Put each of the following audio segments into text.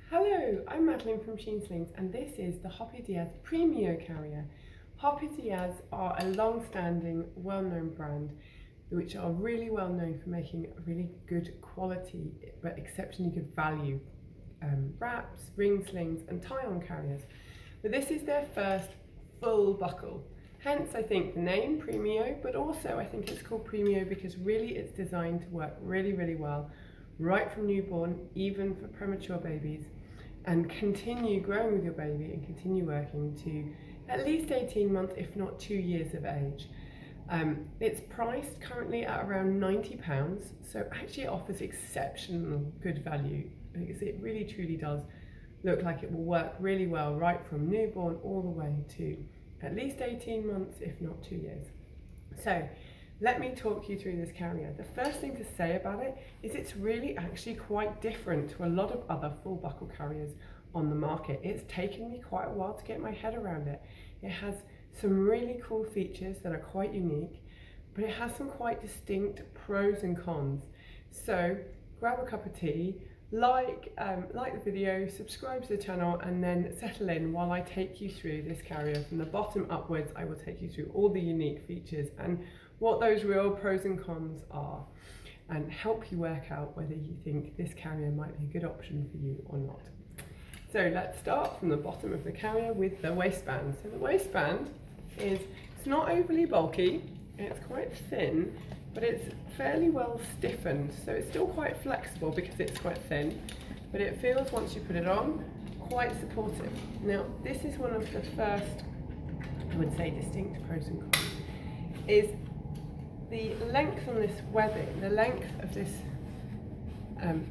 Hello, I'm Madeline from Sheen Slings, and this is the Hoppe Diaz Premio carrier. Hoppe Diaz are a long-standing, well-known brand which are really well known for making really good quality but exceptionally good value wraps, ring slings and tie-on carriers. But this is their first full buckle. Hence I think the name Premio, but also I think it's called Premio because really it's designed to work really well right from newborn, even for premature babies, and continue growing with your baby and continue working to at least 18 months, if not 2 years of age. It's priced currently at around £90, so actually it offers exceptional good value because it really truly does look like it will work really well right from newborn all the way to at least 18 months, if not 2 years. So let me talk you through this carrier. The first thing to say about it is it's really actually quite different to a lot of other full buckle carriers on the market. It's taken me quite a while to get my head around it. It has some really cool features that are quite unique, but it has some quite distinct pros and cons. So grab a cup of tea, like the video, subscribe to the channel, and then settle in while I take you through this carrier. From the bottom upwards, I will take you through all the unique features and what those real pros and cons are, and help you work out whether you think this carrier might be a good option for you or not. So let's start from the bottom of the carrier with the waistband. So the waistband it's not overly bulky, it's quite thin, but it's fairly well stiffened, so it's still quite flexible because it's quite thin, but it feels, once you put it on, quite supportive. Now this is one of the first, I would say, distinct pros and cons, is the length on this webbing, the length of this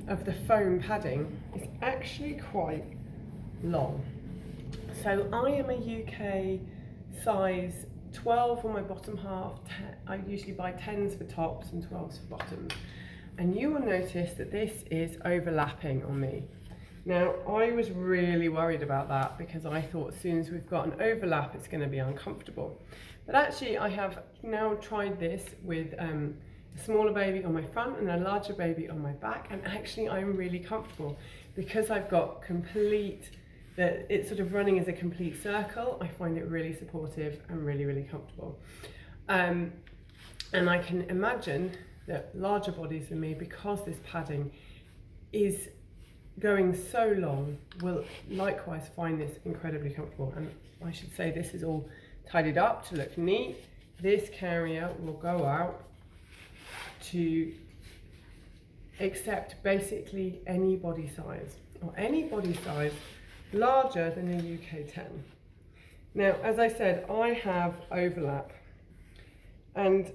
of the foam padding is actually quite long. So I am a UK size 12 on my bottom half. I usually buy 10s for tops and 12s for bottoms, and you will notice that this is overlapping on me. Now I was really worried about that because I thought as soon as we've got an overlap it's going to be uncomfortable. But actually I have now tried this with a smaller baby on my front and a larger baby on my back, and actually I'm really comfortable because I've got it's sort of running as a complete circle. I find it really supportive and really comfortable. And I can imagine that larger bodies than me, because this padding is going so long, will likewise find this incredibly comfortable. And I should say this is all tidied up to look neat. This carrier will go out to accept basically any body size, or any body size larger than a UK 10. Now, as I said, I have overlap, and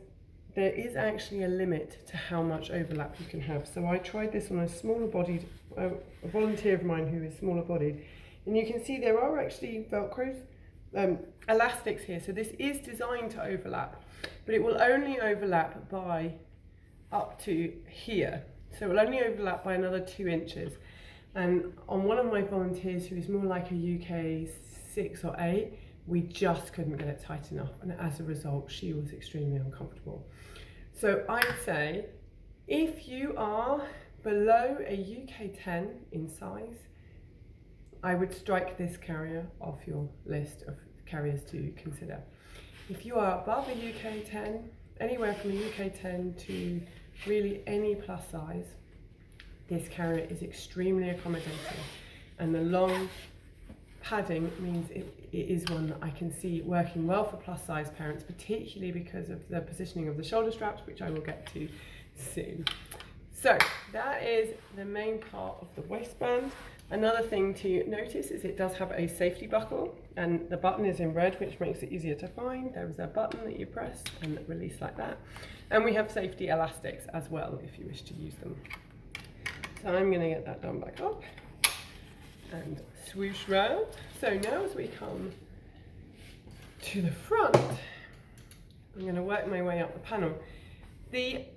there is actually a limit to how much overlap you can have. So I tried this on a smaller bodied, a volunteer of mine who is smaller bodied, and you can see there are actually Velcros, elastics here. So this is designed to overlap, but it will only overlap by up to here. So it will only overlap by another 2 inches. And on one of my volunteers, who is more like a UK 6 or 8, we just couldn't get it tight enough, and as a result she was extremely uncomfortable. So I'd say if you are below a UK 10 in size, I would strike this carrier off your list of carriers to consider. If you are above a UK 10, anywhere from a UK 10 to really any plus size, this carrier is extremely accommodating, and the long padding means it is one that I can see working well for plus size parents, particularly because of the positioning of the shoulder straps, which I will get to soon. So that is the main part of the waistband. Another thing to notice is it does have a safety buckle, and the button is in red, which makes it easier to find. There is a button that you press and release like that. And we have safety elastics as well if you wish to use them. So I'm going to get that done back up and swoosh round. So now as we come to the front, I'm going to work my way up the panel. The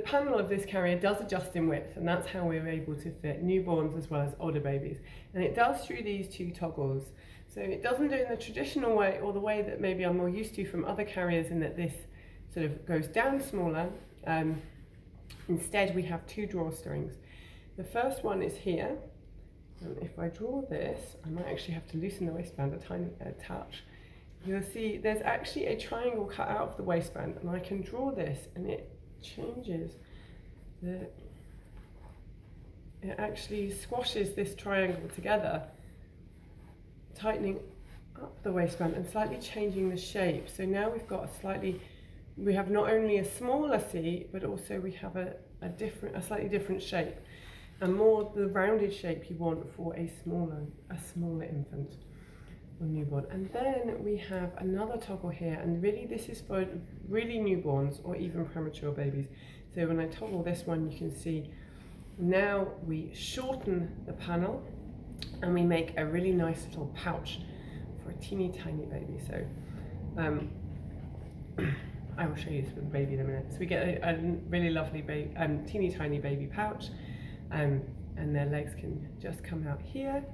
panel of this carrier does adjust in width, and that's how we're able to fit newborns as well as older babies. And it does through these 2 toggles. So it doesn't do it in the traditional way, or the way that maybe I'm more used to from other carriers, in that this sort of goes down smaller. Instead we have 2 drawstrings. The first one is here, And if I draw this, I might actually have to loosen the waistband a touch. You'll see there's actually a triangle cut out of the waistband, and I can draw this and it changes it actually squashes this triangle together, tightening up the waistband and slightly changing the shape. So now we've got we have not only a smaller C, but also we have a slightly different shape, and more the rounded shape you want for a smaller infant or newborn. And then we have another toggle here, and really this is for really newborns or even premature babies. So when I toggle this one, you can see now we shorten the panel and we make a really nice little pouch for a teeny tiny baby. So I will show you this with the baby in a minute. So we get a really lovely teeny tiny baby pouch, and their legs can just come out here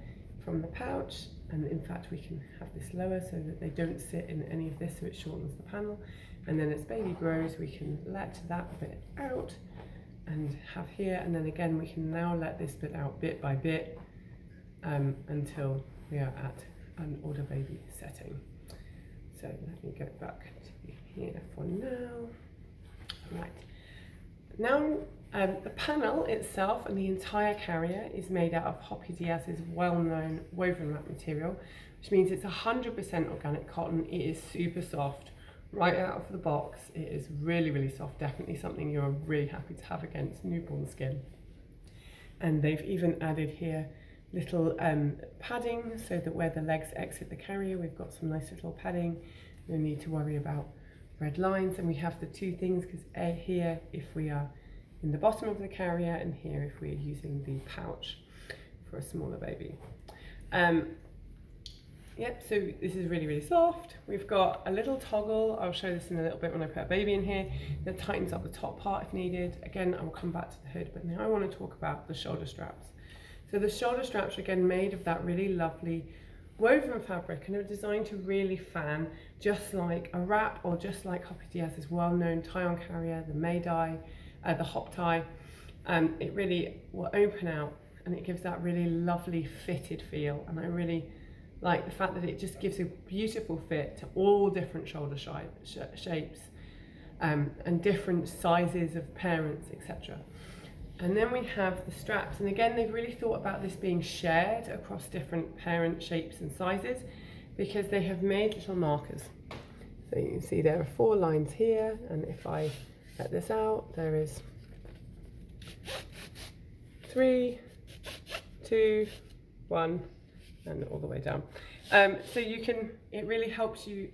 from the pouch, and in fact we can have this lower so that they don't sit in any of this, so it shortens the panel. And then as baby grows, we can let that bit out and have here, and then again we can now let this bit out bit by bit until we are at an older baby setting. So let me go back to here for now. Right, now the panel itself and the entire carrier is made out of Hoppe Diaz's well-known woven wrap material, which means it's 100% organic cotton. It is super soft. Right out of the box, it is really, really soft, definitely something you're really happy to have against newborn skin. And they've even added here little padding so that where the legs exit the carrier, we've got some nice little padding. No need to worry about red lines. And we have the two things, because here if we are in the bottom of the carrier, and here if we're using the pouch for a smaller baby. Yep, so this is really, really soft. We've got a little toggle, I'll show this in a little bit when I put a baby in here, that tightens up the top part if needed. Again, I will come back to the hood, but now I want to talk about the shoulder straps. So the shoulder straps are again made of that really lovely woven fabric, and are designed to really fan, just like a wrap, or just like Hoppe Diaz's well-known tie-on carrier, the May-Dye, the Hop Tie. It really will open out, and it gives that really lovely fitted feel, and I really like the fact that it just gives a beautiful fit to all different shoulder shapes and different sizes of parents, etc. And then we have the straps, and again they've really thought about this being shared across different parent shapes and sizes, because they have made little markers. So you can see there are 4 lines here, and if I let this out, there is 3, 2, 1, and all the way down. So you can, it really helps you,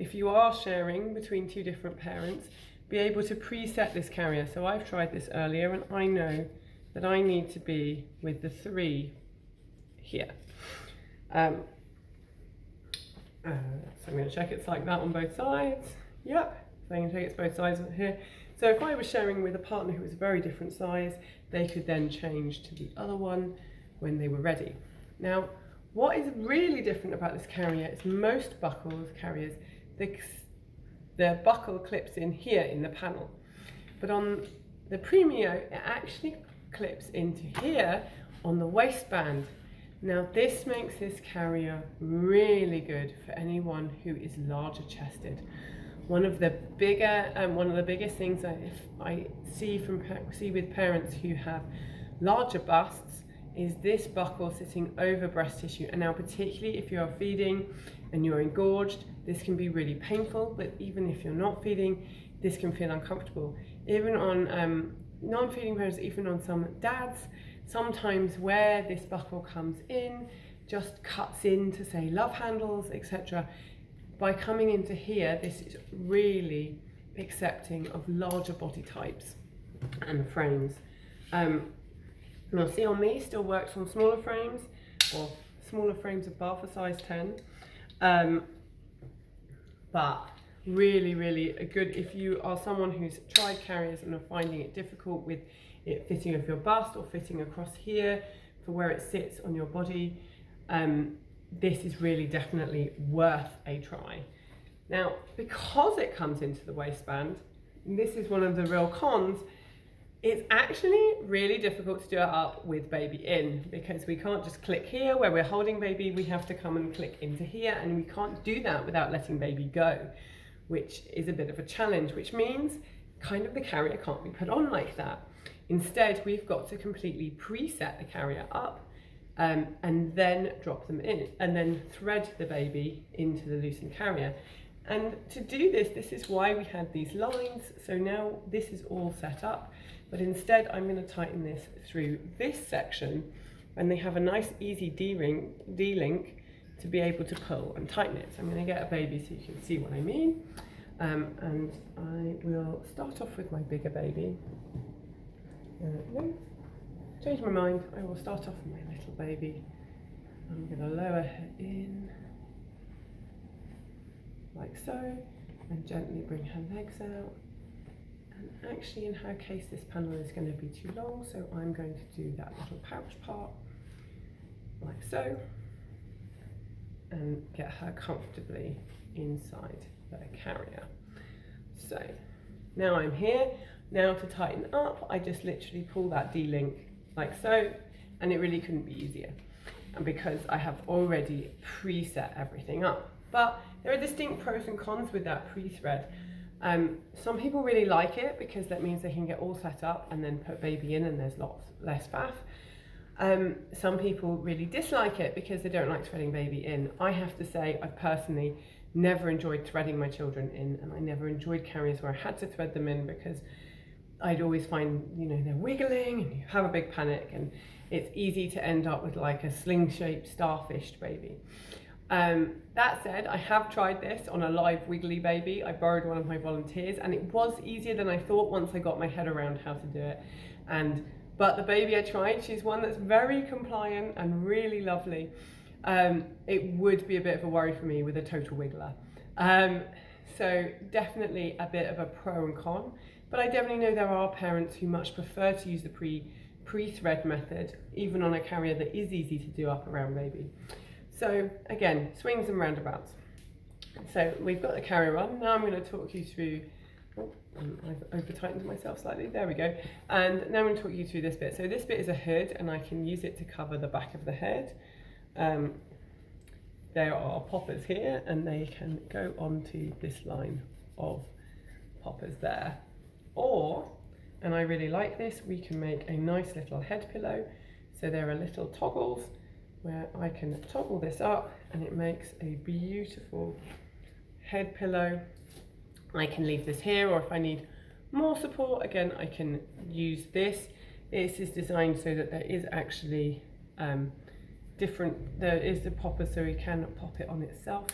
if you are sharing between 2 different parents, be able to preset this carrier. So I've tried this earlier, and I know that I need to be with the 3 here. So I'm going to check it's like that on both sides. Yep, so I'm going to check it's both sides here. So if I was sharing with a partner who was a very different size, they could then change to the other one when they were ready. Now, what is really different about this carrier is most buckles carriers, the buckle clips in here in the panel, but on the Premio it actually clips into here on the waistband. Now this makes this carrier really good for anyone who is larger chested. One of the biggest things I see with parents who have larger busts is this buckle sitting over breast tissue. And now particularly if you are feeding and you're engorged, this can be really painful, but even if you're not feeding, this can feel uncomfortable. Even on non-feeding parents, even on some dads, sometimes where this buckle comes in, just cuts into say love handles, etc. By coming into here, this is really accepting of larger body types and frames. And you'll see on me still works on smaller frames, or smaller frames above a size 10. But really, really good if you are someone who's tried carriers and are finding it difficult with it fitting over your bust or fitting across here for where it sits on your body. This is really definitely worth a try. Now, because it comes into the waistband, and this is one of the real cons, It's actually really difficult to do it up with baby in, because we can't just click here where we're holding baby, we have to come and click into here, and we can't do that without letting baby go, which is a bit of a challenge, which means kind of the carrier can't be put on like that. Instead, we've got to completely preset the carrier up and then drop them in, and then thread the baby into the loosened carrier. And to do this, this is why we had these lines. So now this is all set up, but instead I'm going to tighten this through this section, and they have a nice easy D-link to be able to pull and tighten it. So I'm going to get a baby so you can see what I mean. And I will start off with my bigger baby. No, change my mind. I will start off with my little baby. I'm going to lower her in like so, and gently bring her legs out. And actually, in her case, this panel is going to be too long, so I'm going to do that little pouch part like so, and get her comfortably inside the carrier. So now I'm here. Now to tighten up, I just literally pull that D-link like so, and it really couldn't be easier. And because I have already preset everything up. But there are distinct pros and cons with that pre-thread. Some people really like it because that means they can get all set up and then put baby in, and there's lots less faff. Some people really dislike it because they don't like threading baby in. I have to say, I personally never enjoyed threading my children in, and I never enjoyed carriers where I had to thread them in, because I'd always find, you know, they're wiggling and you have a big panic, and it's easy to end up with like a sling-shaped starfish baby. That said, I have tried this on a live wiggly baby. I borrowed one of my volunteers, and it was easier than I thought once I got my head around how to do it. But the baby I tried, she's one that's very compliant and really lovely. It would be a bit of a worry for me with a total wiggler. So definitely a bit of a pro and con, but I definitely know there are parents who much prefer to use the pre-thread method, even on a carrier that is easy to do up around baby. So again, swings and roundabouts. So we've got the carrier on. Now I'm going to talk you through, I've over-tightened myself slightly, there we go. And now I'm going to talk you through this bit. So this bit is a hood, and I can use it to cover the back of the head. There are poppers here, and they can go onto this line of poppers there. Or, and I really like this, we can make a nice little head pillow. So there are little toggles where I can toggle this up, and it makes a beautiful head pillow. I can leave this here, or if I need more support, again, I can use this. This is designed so that there is actually there is the popper, so we can pop it on itself.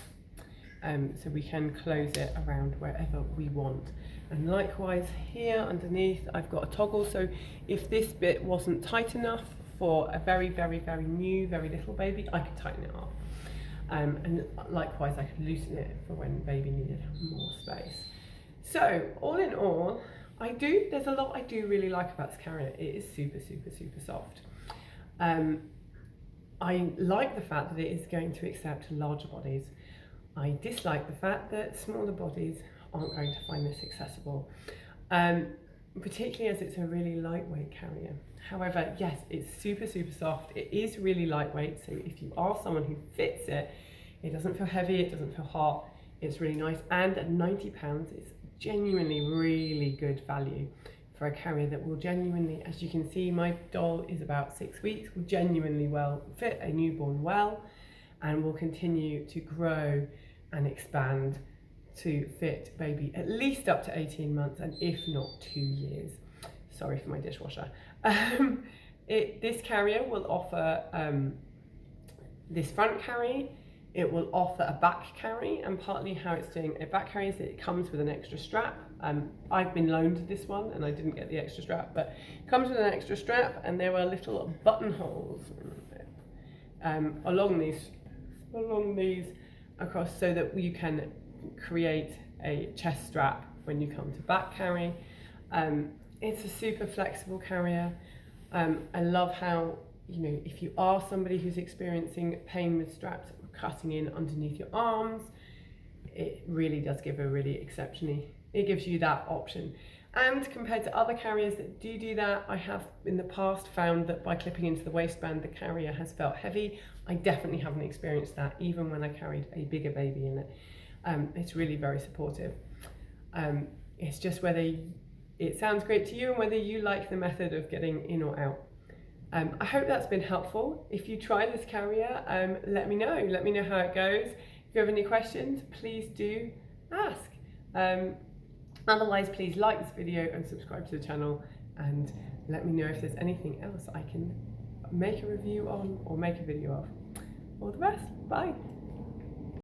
So we can close it around wherever we want. And likewise here underneath, I've got a toggle, so if this bit wasn't tight enough for a very, very, very new, very little baby, I could tighten it up. And likewise, I could loosen it for when baby needed more space. So all in all, there's a lot I do really like about this carrier. It is super, super, super soft. I like the fact that it is going to accept larger bodies. I dislike the fact that smaller bodies aren't going to find this accessible, particularly as it's a really lightweight carrier. However, yes, it's super, super soft. It is really lightweight, so if you are someone who fits it, it doesn't feel heavy, it doesn't feel hot, it's really nice. And at £90, it's genuinely really good value for a carrier that will genuinely, as you can see, my doll is about 6 weeks, will genuinely well fit a newborn well, and will continue to grow and expand to fit baby at least up to 18 months, and if not 2 years. Sorry for my dishwasher. This carrier will offer this front carry, it will offer a back carry, and partly how it's doing a back carry is that it comes with an extra strap. I've been loaned this one and I didn't get the extra strap, but it comes with an extra strap, and there are little buttonholes along these across, so that you can create a chest strap when you come to back carry. It's a super flexible carrier. I love how, you know, if you are somebody who's experiencing pain with straps cutting in underneath your arms, it really does give a really exceptionally, it gives you that option. And compared to other carriers that do that, I have in the past found that by clipping into the waistband, the carrier has felt heavy. I definitely haven't experienced that, even when I carried a bigger baby in it. It's really very supportive. It's just whether it sounds great to you and whether you like the method of getting in or out. I hope that's been helpful. If you try this carrier, let me know. Let me know how it goes. If you have any questions, please do ask. Otherwise, please like this video and subscribe to the channel, and let me know if there's anything else I can make a review on or make a video of. All the best. Bye.